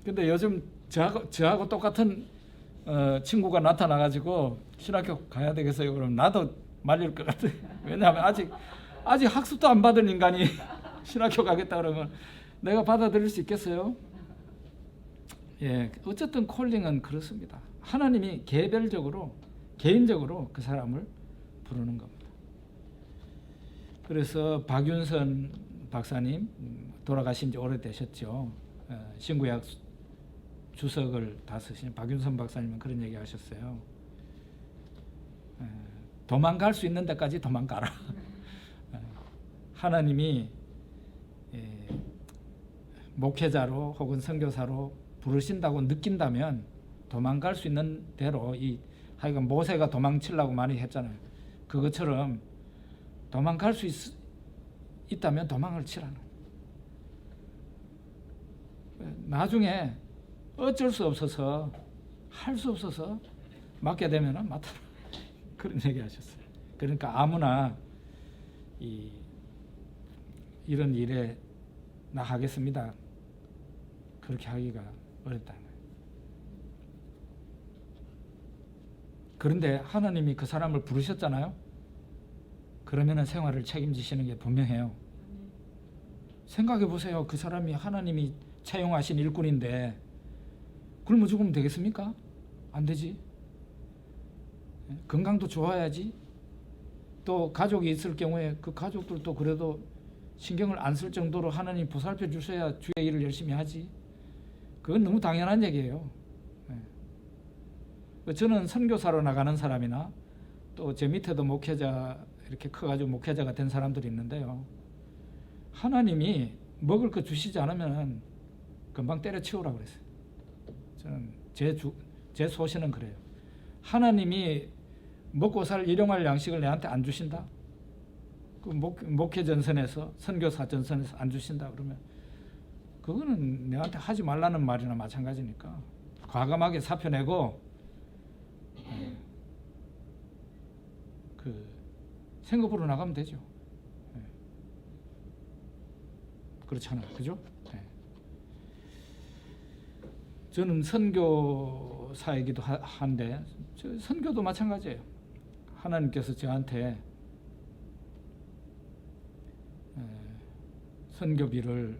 근데 요즘 저하고 똑같은 친구가 나타나가지고 신학교 가야 되겠어요? 그럼 나도 말릴 것 같아요. 왜냐하면 아직 학습도 안 받은 인간이 신학교 가겠다 그러면 내가 받아들일 수 있겠어요? 예, 어쨌든 콜링은 그렇습니다. 하나님이 개인적으로 그 사람을 부르는 겁니다. 그래서 박윤선 박사님 돌아가신 지 오래되셨죠. 신구약 주석을 다 쓰신 박윤선 박사님은 그런 얘기 하셨어요. 도망갈 수 있는 데까지 도망가라. 하나님이 목회자로 혹은 선교사로 부르신다고 느낀다면 도망갈 수 있는 대로 하여간 모세가 도망치려고 많이 했잖아요. 그것처럼 도망갈 수 있다면 도망을 치라는. 나중에 어쩔 수 없어서 할 수 없어서 맡게 되면은 맡아라. 그런 얘기 하셨어요. 그러니까 아무나 이런 일에 나가겠습니다. 그렇게 하기가 어렵다는 거예요. 그런데 하나님이 그 사람을 부르셨잖아요. 그러면은 생활을 책임지시는 게 분명해요. 생각해 보세요. 그 사람이 하나님이 채용하신 일꾼인데 굶어 죽으면 되겠습니까? 안 되지. 건강도 좋아야지. 또 가족이 있을 경우에 그 가족들도 그래도 신경을 안 쓸 정도로 하나님 보살펴 주셔야 주의 일을 열심히 하지. 그건 너무 당연한 얘기예요. 저는 선교사로 나가는 사람이나 또 제 밑에도 목회자 이렇게 커가지고 목회자가 된 사람들이 있는데요. 하나님이 먹을 거 주시지 않으면 금방 때려치우라고 그랬어요. 저는 제 소신은 그래요. 하나님이 먹고 살 일용할 양식을 내한테 안 주신다. 그 목회 전선에서 선교사 전선에서 안 주신다 그러면 그거는 내한테 하지 말라는 말이나 마찬가지니까 과감하게 사표 내고 그 생업으로 나가면 되죠. 그렇잖아요, 그죠? 저는 선교사이기도 한데 선교도 마찬가지예요. 하나님께서 저한테 선교비를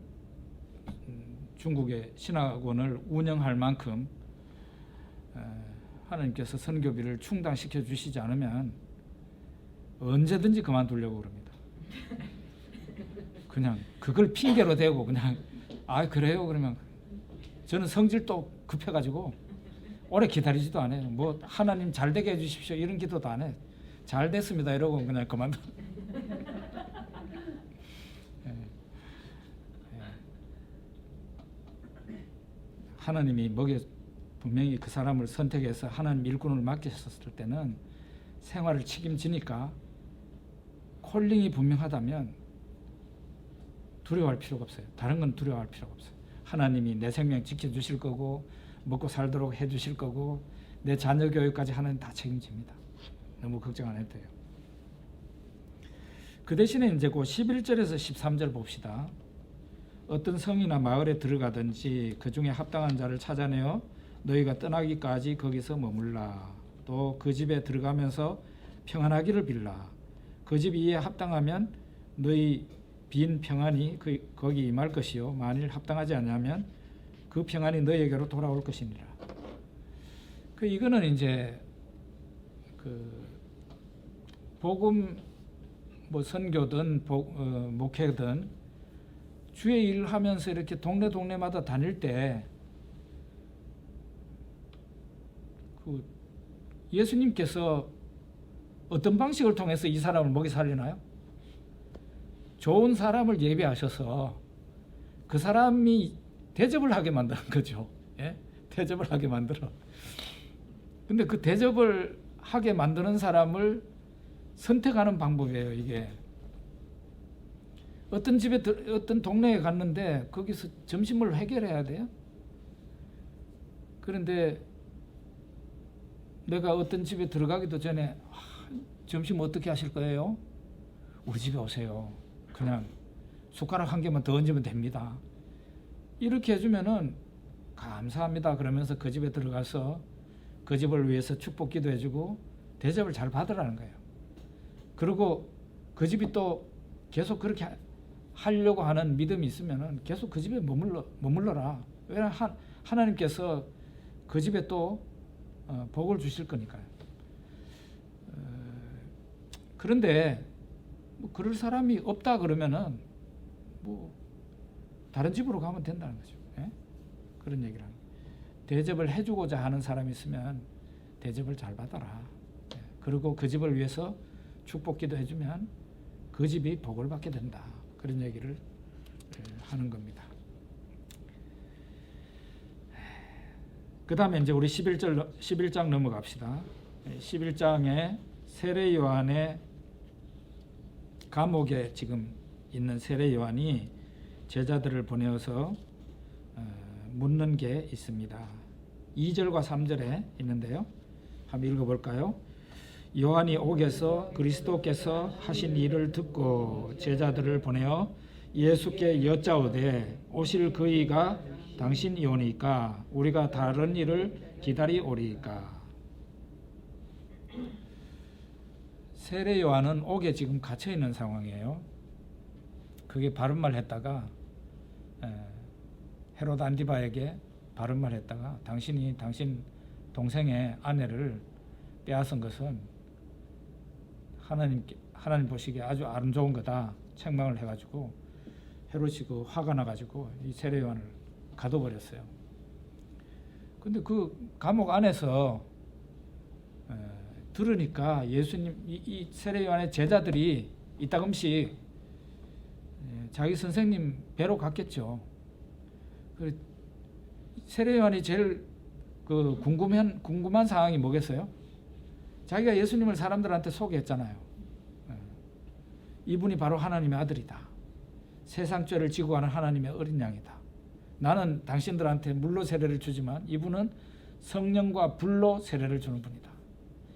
중국의 신학원을 운영할 만큼 하나님께서 선교비를 충당시켜 주시지 않으면 언제든지 그만두려고 그럽니다. 그냥 그걸 핑계로 대고 그냥 그래요 그러면 저는 성질도 급해가지고 오래 기다리지도 않아요. 뭐 하나님 잘 되게 해주십시오 이런 기도도 안 해. 잘 됐습니다 이러고 그냥 그만둬. 하나님이 분명히 그 사람을 선택해서 하나님 일꾼을 맡기셨을 때는 생활을 책임지니까 콜링이 분명하다면 두려워할 필요가 없어요. 다른 건 두려워할 필요가 없어요. 하나님이 내 생명 지켜주실 거고 먹고 살도록 해주실 거고 내 자녀 교육까지 하나님 다 책임집니다. 너무 걱정 안 해도 돼요. 그 대신에 이제 그 11절에서 13절 봅시다. 어떤 성이나 마을에 들어가든지 그 중에 합당한 자를 찾아내어 너희가 떠나기까지 거기서 머물라. 또 그 집에 들어가면서 평안하기를 빌라. 그 집 이에 합당하면 너희 빈 평안이 거기 임할 것이요 만일 합당하지 않으면 그 평안이 너희에게로 돌아올 것이니라. 이거는 이제 복음 선교든 목회든 주의 일을 하면서 이렇게 동네마다 다닐 때 예수님께서 어떤 방식을 통해서 이 사람을 먹이 살리나요? 좋은 사람을 예비하셔서 그 사람이 대접을 하게 만드는 거죠. 예? 대접을 하게 만들어. 근데 그 대접을 하게 만드는 사람을 선택하는 방법이에요, 이게. 어떤 동네에 갔는데 거기서 점심을 해결해야 돼요. 그런데 내가 어떤 집에 들어가기도 전에 점심 어떻게 하실 거예요? 우리 집에 오세요. 그냥 숟가락 한 개만 더 얹으면 됩니다. 이렇게 해주면은 감사합니다 그러면서 그 집에 들어가서 그 집을 위해서 축복 기도해주고 대접을 잘 받으라는 거예요. 그리고 그 집이 또 계속 그렇게 하려고 하는 믿음이 있으면은 계속 그 집에 머물러라. 왜냐하면 하나님께서 그 집에 또 복을 주실 거니까요. 그런데 그럴 사람이 없다 그러면은 뭐 다른 집으로 가면 된다는 거죠. 예? 그런 얘기를 합니다. 대접을 해주고자 하는 사람이 있으면 대접을 잘 받아라. 예. 그리고 그 집을 위해서 축복기도 해주면 그 집이 복을 받게 된다. 그런 얘기를 하는 겁니다. 그 다음에 이제 우리 11장 넘어갑시다. 11장에 세례 요한의 감옥에 지금 있는 세례 요한이 제자들을 보내어서 묻는 게 있습니다. 2절과 3절에 있는데요. 한번 읽어볼까요? 요한이 옥에서 그리스도께서 하신 일을 듣고 제자들을 보내어 예수께 여짜오되 오실 그이가 당신이오니까 우리가 다른 일을 기다리오리까. 세례 요한은 옥에 지금 갇혀 있는 상황이에요. 그게 바른 말 했다가 헤롯 안디바에게 바른 말 했다가 당신이 당신 동생의 아내를 빼앗은 것은 하나님 보시기에 아주 안 좋은 거다 책망을 해가지고 헤롯이 그 화가 나가지고 이 세례 요한을 가둬버렸어요. 근데 그 감옥 안에서 들으니까 예수님 이 세례 요한의 제자들이 이따금씩 자기 선생님 뵈러 갔겠죠. 세례 요한이 제일 그 궁금한 상황이 뭐겠어요? 자기가 예수님을 사람들한테 소개했잖아요. 이분이 바로 하나님의 아들이다. 세상 죄를 지고 가는 하나님의 어린 양이다. 나는 당신들한테 물로 세례를 주지만 이분은 성령과 불로 세례를 주는 분이다.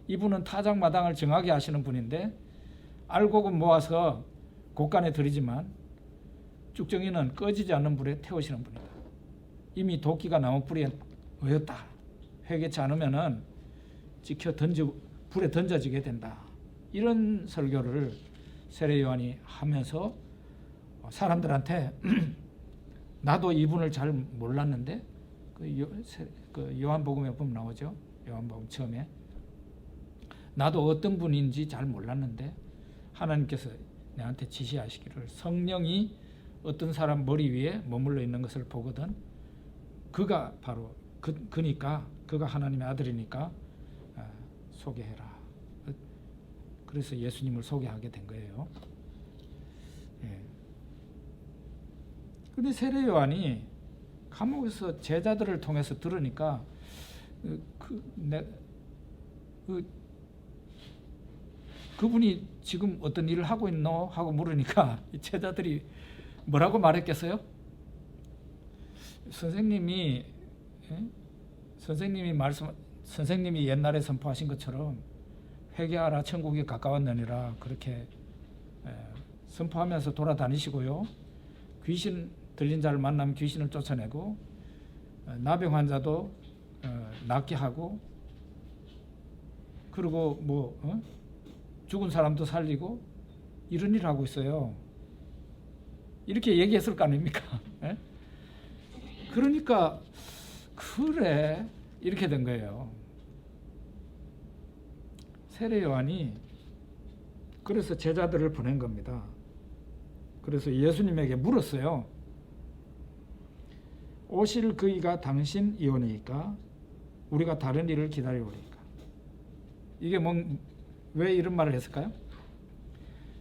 이분은 타작마당을 정하게 하시는 분인데 알곡은 모아서 곳간에 들이지만 쭉정이는 꺼지지 않는 불에 태우시는 분이다. 이미 도끼가 나무뿌리에 놓였다. 회개치 않으면은 불에 던져지게 된다. 이런 설교를 세례 요한이 하면서 사람들한테 나도 이분을 잘 몰랐는데 그 요한복음에 보면 나오죠. 요한복음 처음에 나도 어떤 분인지 잘 몰랐는데 하나님께서 내한테 지시하시기를 성령이 어떤 사람 머리 위에 머물러 있는 것을 보거든 그가 바로 그니까 그가 하나님의 아들이니까 소개해라. 그래서 예수님을 소개하게 된 거예요. 그런데 세례 요한이 감옥에서 제자들을 통해서 들으니까 그분이 지금 어떤 일을 하고 있노? 하고 물으니까 제자들이 뭐라고 말했겠어요? 선생님이 옛날에 선포하신 것처럼 회개하라 천국이 가까웠느니라 그렇게 선포하면서 돌아다니시고요. 귀신 들린 자를 만나면 귀신을 쫓아내고 나병 환자도 낫게 하고 그리고 죽은 사람도 살리고 이런 일을 하고 있어요. 이렇게 얘기했을 거 아닙니까? 그러니까 그래 이렇게 된 거예요. 세례 요한이 그래서 제자들을 보낸 겁니다. 그래서 예수님에게 물었어요. 오실 그이가 당신이오니까 우리가 다른 일을 기다려오리까. 이게 왜 이런 말을 했을까요?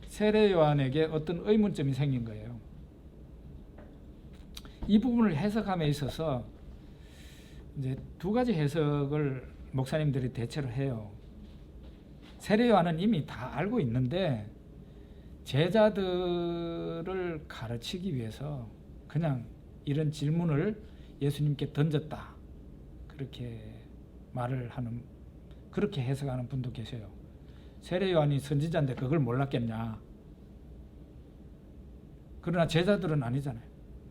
세례 요한에게 어떤 의문점이 생긴 거예요. 이 부분을 해석함에 있어서 이제 두 가지 해석을 목사님들이 대체로 해요. 세례 요한은 이미 다 알고 있는데 제자들을 가르치기 위해서 그냥 이런 질문을 예수님께 던졌다. 그렇게 말을 하는, 그렇게 해석하는 분도 계세요. 세례 요한이 선지자인데 그걸 몰랐겠냐. 그러나 제자들은 아니잖아요.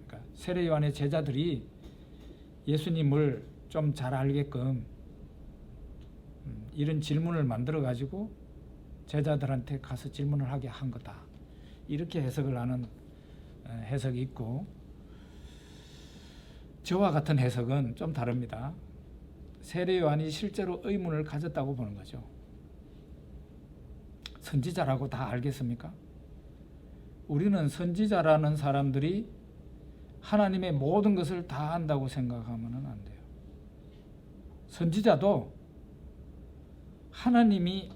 그러니까 세례 요한의 제자들이 예수님을 좀 잘 알게끔 이런 질문을 만들어 가지고 제자들한테 가서 질문을 하게 한 거다. 이렇게 해석을 하는 해석이 있고, 저와 같은 해석은 좀 다릅니다. 세례 요한이 실제로 의문을 가졌다고 보는 거죠. 선지자라고 다 알겠습니까? 우리는 선지자라는 사람들이 하나님의 모든 것을 다 안다고 생각하면 안 돼요. 선지자도 하나님이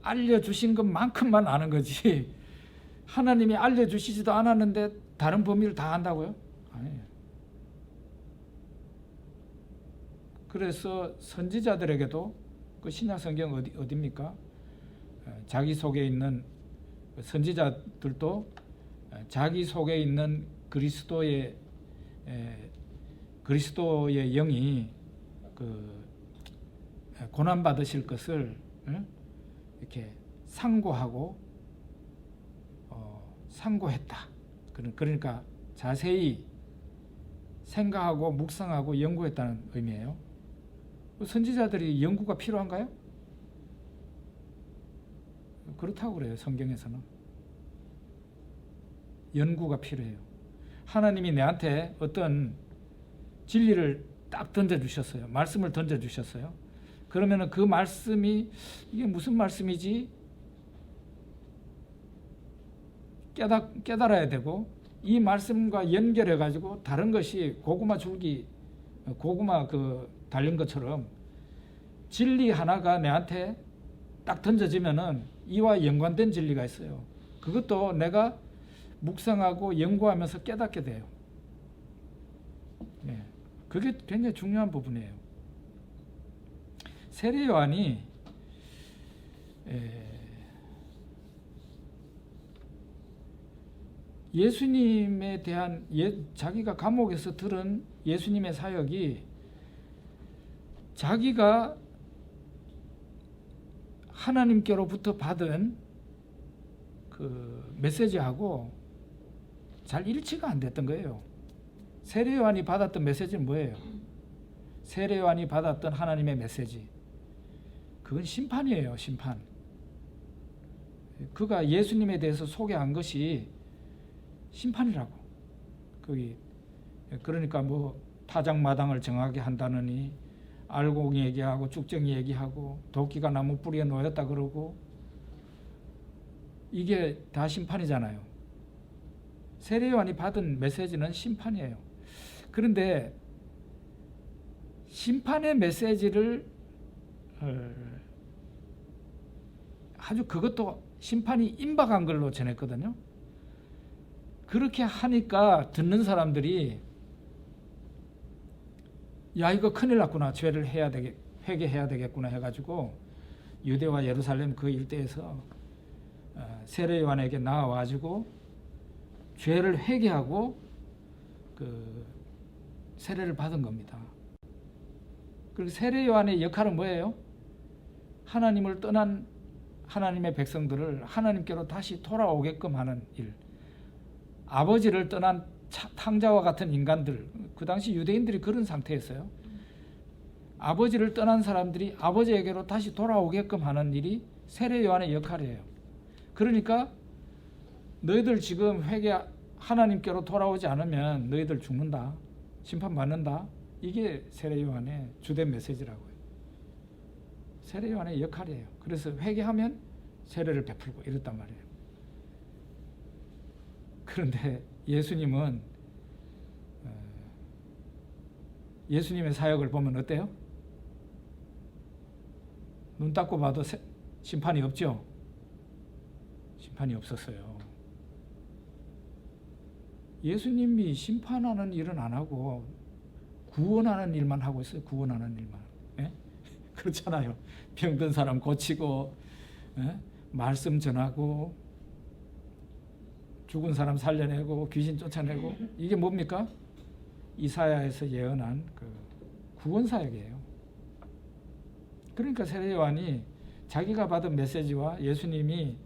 알려주신 것만큼만 아는 거지 하나님이 알려주시지도 않았는데 다른 범위를 다 안다고요? 아니에요. 그래서 선지자들에게도 그 신약 성경 어디입니까? 자기 속에 있는 선지자들도 자기 속에 있는 그리스도의 영이 그 고난 받으실 것을 이렇게 상고하고 상고했다. 그러니까 자세히 생각하고 묵상하고 연구했다는 의미예요. 선지자들이 연구가 필요한가요? 그렇다고 그래요. 성경에서는 연구가 필요해요. 하나님이 내한테 어떤 진리를 딱 던져주셨어요. 말씀을 던져주셨어요. 그러면 그 말씀이 이게 무슨 말씀이지? 깨달아야 되고 이 말씀과 연결해 가지고 다른 것이 고구마 달린 것처럼 진리 하나가 내한테 딱 던져지면은 이와 연관된 진리가 있어요. 그것도 내가 묵상하고 연구하면서 깨닫게 돼요. 네, 그게 굉장히 중요한 부분이에요. 세례 요한이 예수님에 대한 자기가 감옥에서 들은 예수님의 사역이 자기가 하나님께로부터 받은 그 메시지하고 잘 일치가 안 됐던 거예요. 세례 요한이 받았던 메시지는 뭐예요? 세례 요한이 받았던 하나님의 메시지, 그건 심판이에요. 심판. 그가 예수님에 대해서 소개한 것이 심판이라고. 그러니까 뭐 타작마당을 정하게 한다느니 알곡 얘기하고 쭉정이 얘기하고 도끼가 나무 뿌리에 놓였다 그러고 이게 다 심판이잖아요. 세례 요한이 받은 메시지는 심판이에요. 그런데 심판의 메시지를 아주 그것도 심판이 임박한 걸로 전했거든요. 그렇게 하니까 듣는 사람들이 야 이거 큰일 났구나, 죄를 회개해야 되겠구나 해가지고 유대와 예루살렘 그 일대에서 세례 요한에게 나와가지고 죄를 회개하고 그 세례를 받은 겁니다. 그리고 세례 요한의 역할은 뭐예요? 하나님을 떠난 하나님의 백성들을 하나님께로 다시 돌아오게끔 하는 일. 아버지를 떠난 탕자와 같은 인간들, 그 당시 유대인들이 그런 상태였어요. 아버지를 떠난 사람들이 아버지에게로 다시 돌아오게끔 하는 일이 세례 요한의 역할이에요. 그러니까 너희들 지금 하나님께로 돌아오지 않으면 너희들 죽는다, 심판받는다. 이게 세례 요한의 주된 메시지라고요. 세례 요한의 역할이에요. 그래서 회개하면 세례를 베풀고 이랬단 말이에요. 그런데 예수님은 예수님의 사역을 보면 어때요? 눈 닦고 봐도 심판이 없죠? 심판이 없었어요. 예수님이 심판하는 일은 안 하고 구원하는 일만 하고 있어요. 구원하는 일만. 예? 그렇잖아요. 병든 사람 고치고, 예? 말씀 전하고, 죽은 사람 살려내고, 귀신 쫓아내고, 이게 뭡니까? 이사야에서 예언한 그 구원 사역이에요. 그러니까 세례 요한이 자기가 받은 메시지와 예수님이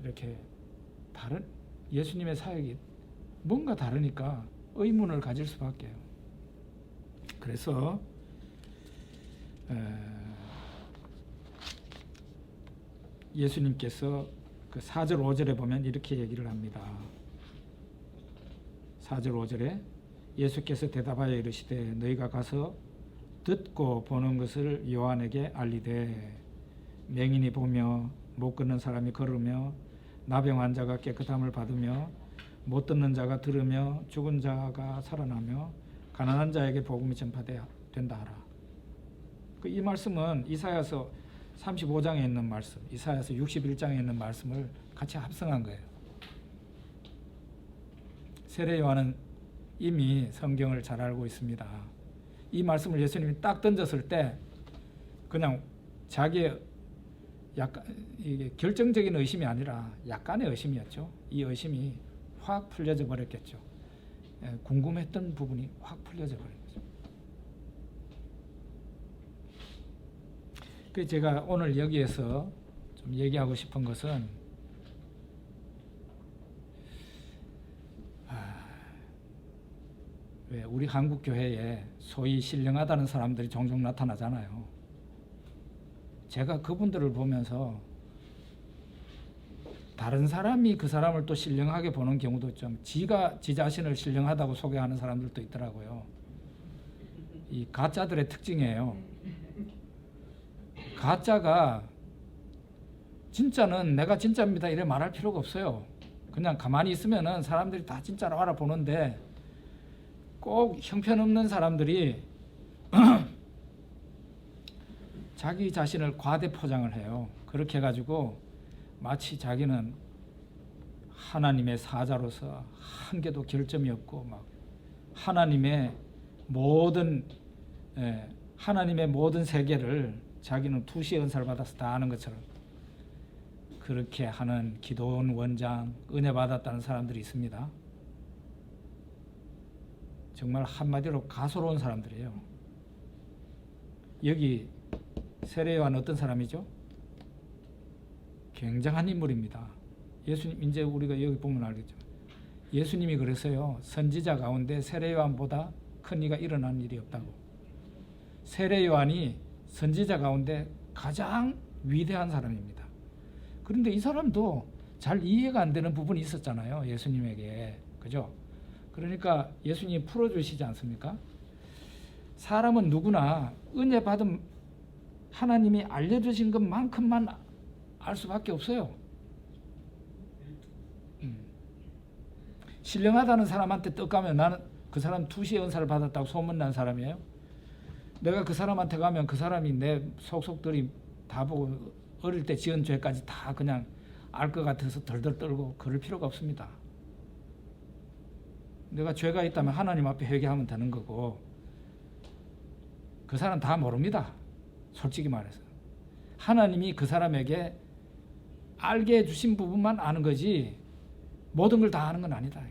이렇게 예수님의 사역이 뭔가 다르니까 의문을 가질 수밖에요. 그래서 예수님께서 그 4절 5절에 보면 이렇게 얘기를 합니다. 4절 5절에 예수께서 대답하여 이르시되 너희가 가서 듣고 보는 것을 요한에게 알리되 맹인이 보며 못 걷는 사람이 걸으며 나병 환자가 깨끗함을 받으며 못 듣는 자가 들으며 죽은 자가 살아나며 가난한 자에게 복음이 전파돼야 된다 하라. 이 말씀은 이사야서 35장에 있는 말씀, 이사야서 61장에 있는 말씀을 같이 합성한 거예요. 세례 요한은 이미 성경을 잘 알고 있습니다. 이 말씀을 예수님이 딱 던졌을 때 그냥 자기의 약간 이게 결정적인 의심이 아니라 약간의 의심이었죠. 이 의심이 확 풀려져 버렸겠죠. 궁금했던 부분이 확 풀려져 버린 거죠. 그 제가 오늘 여기에서 좀 얘기하고 싶은 것은 왜 우리 한국 교회에 소위 신령하다는 사람들이 종종 나타나잖아요. 제가 그분들을 보면서 다른 사람이 그 사람을 또 신령하게 보는 경우도 좀 지가 지 자신을 신령하다고 소개하는 사람들도 있더라고요. 이 가짜들의 특징이에요. 가짜가 진짜는 내가 진짜입니다 이래 말할 필요가 없어요. 그냥 가만히 있으면은 사람들이 다 진짜로 알아보는데 꼭 형편없는 사람들이 자기 자신을 과대 포장을 해요. 그렇게 해가지고 마치 자기는 하나님의 사자로서 한 개도 결점이 없고 막 하나님의 모든 세계를 자기는 투시 은사를 받아서 다 아는 것처럼 그렇게 하는 기도원 원장, 은혜 받았다는 사람들이 있습니다. 정말 한마디로 가소로운 사람들이에요. 여기 세례 요한 어떤 사람이죠? 굉장한 인물입니다. 예수님 이제 우리가 여기 보면 알겠죠. 예수님이 그랬어요. 선지자 가운데 세례 요한보다 큰 이가 일어난 일이 없다고. 세례 요한이 선지자 가운데 가장 위대한 사람입니다. 그런데 이 사람도 잘 이해가 안 되는 부분이 있었잖아요. 예수님에게. 그죠? 그러니까 예수님이 풀어주시지 않습니까? 사람은 누구나 은혜 받은 하나님이 알려주신 것만큼만 알 수밖에 없어요. 신령하다는 사람한테 떡 가면 나는 그 사람 투시의 은사를 받았다고 소문난 사람이에요. 내가 그 사람한테 가면 그 사람이 내 속속들이 다 보고 어릴 때 지은 죄까지 다 그냥 알 것 같아서 덜덜 떨고 그럴 필요가 없습니다. 내가 죄가 있다면 하나님 앞에 회개하면 되는 거고 그 사람 다 모릅니다. 솔직히 말해서 하나님이 그 사람에게 알게 해주신 부분만 아는 거지 모든 걸 다 아는 건 아니다.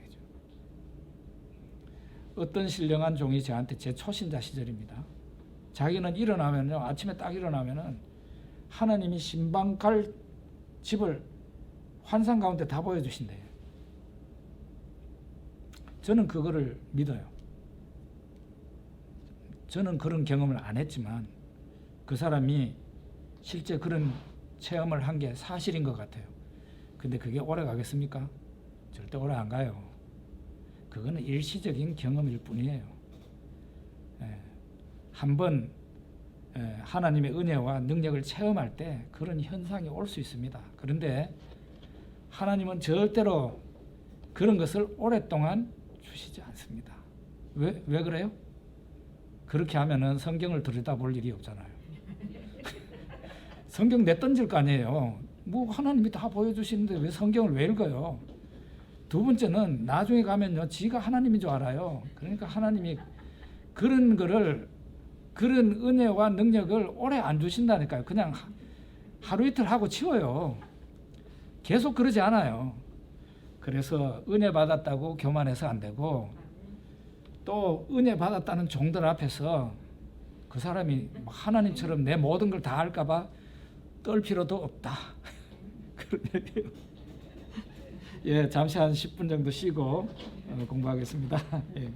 어떤 신령한 종이 저한테 제 초신자 시절입니다. 자기는 일어나면요, 아침에 딱 일어나면은 하나님이 신방 갈 집을 환상 가운데 다 보여주신대요. 저는 그거를 믿어요. 저는 그런 경험을 안 했지만 그 사람이 실제 그런 체험을 한 게 사실인 것 같아요. 근데 그게 오래 가겠습니까? 절대 오래 안 가요. 그거는 일시적인 경험일 뿐이에요. 한번 하나님의 은혜와 능력을 체험할 때 그런 현상이 올 수 있습니다. 그런데 하나님은 절대로 그런 것을 오랫동안 주시지 않습니다. 왜 그래요? 그렇게 하면은 성경을 들여다볼 일이 없잖아요. 성경 내던질 거 아니에요. 뭐 하나님이 다 보여주시는데 왜 성경을 왜 읽어요? 두 번째는 나중에 가면요, 지가 하나님인 줄 알아요. 그러니까 하나님이 그런 거를, 그런 은혜와 능력을 오래 안 주신다니까요. 그냥 하루 이틀 하고 치워요. 계속 그러지 않아요. 그래서 은혜 받았다고 교만해서 안 되고, 또 은혜 받았다는 종들 앞에서 그 사람이 하나님처럼 내 모든 걸 다 할까봐 떨 필요도 없다. 그런 얘기예요. 예, 잠시 한 10분 정도 쉬고 공부하겠습니다. 예.